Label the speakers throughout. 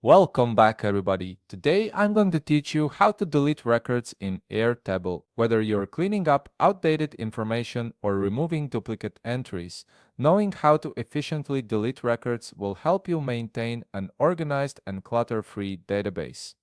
Speaker 1: Welcome back, everybody. Today I'm going to teach you how to delete records in Airtable. Whether you're cleaning up outdated information or removing duplicate entries, knowing how to efficiently delete records will help you maintain an organized and clutter-free database.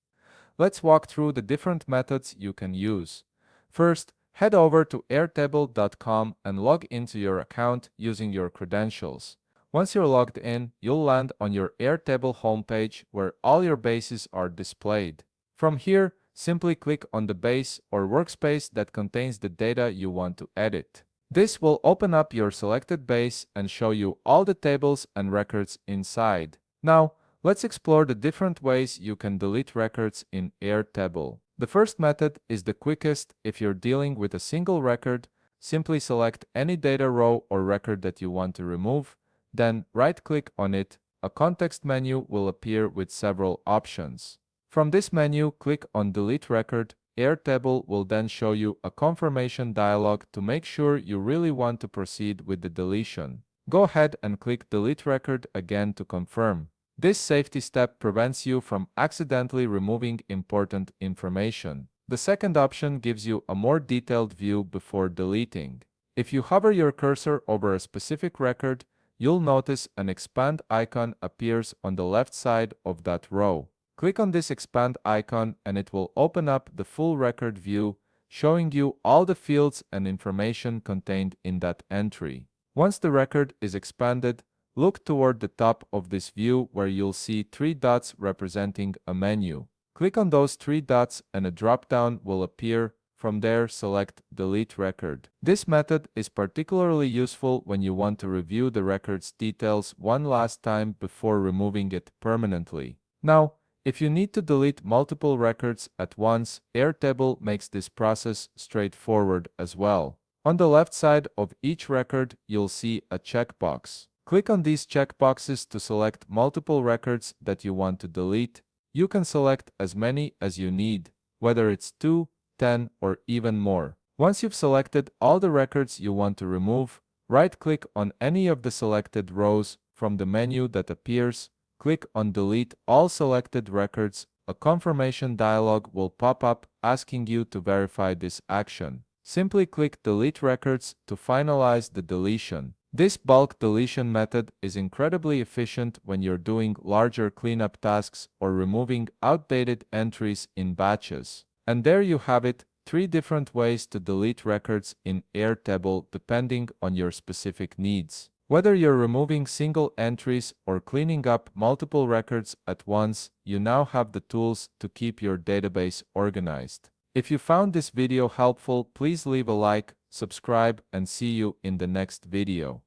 Speaker 1: Let's walk through the different methods you can use. First, head over to airtable.com and log into your account using your credentials. Once you're logged in, you'll land on your Airtable homepage where all your bases are displayed. From here, simply click on the base or workspace that contains the data you want to edit. This will open up your selected base and show you all the tables and records inside. Now, let's explore the different ways you can delete records in Airtable. The first method is the quickest. If you're dealing with a single record, simply select any data row or record that you want to remove, then right-click on it. A context menu will appear with several options. From this menu, click on Delete Record. Airtable will then show you a confirmation dialog to make sure you really want to proceed with the deletion. Go ahead and click Delete Record again to confirm. This safety step prevents you from accidentally removing important information. The second option gives you a more detailed view before deleting. If you hover your cursor over a specific record, you'll notice an expand icon appears on the left side of that row. Click on this expand icon and it will open up the full record view, showing you all the fields and information contained in that entry. Once the record is expanded, look toward the top of this view where you'll see three dots representing a menu. Click on those three dots and a drop-down will appear. From there, select Delete Record. This method is particularly useful when you want to review the record's details one last time before removing it permanently. Now, if you need to delete multiple records at once, Airtable makes this process straightforward as well. On the left side of each record, you'll see a checkbox. Click on these checkboxes to select multiple records that you want to delete. You can select as many as you need, whether it's 2, 10, or even more. Once you've selected all the records you want to remove, right-click on any of the selected rows from the menu that appears. Click on Delete All Selected Records. A confirmation dialog will pop up asking you to verify this action. Simply click Delete Records to finalize the deletion. This bulk deletion method is incredibly efficient when you're doing larger cleanup tasks or removing outdated entries in batches. And there you have it, 3 different ways to delete records in Airtable depending on your specific needs. Whether you're removing single entries or cleaning up multiple records at once, you now have the tools to keep your database organized. If you found this video helpful, please leave a like, subscribe, and see you in the next video.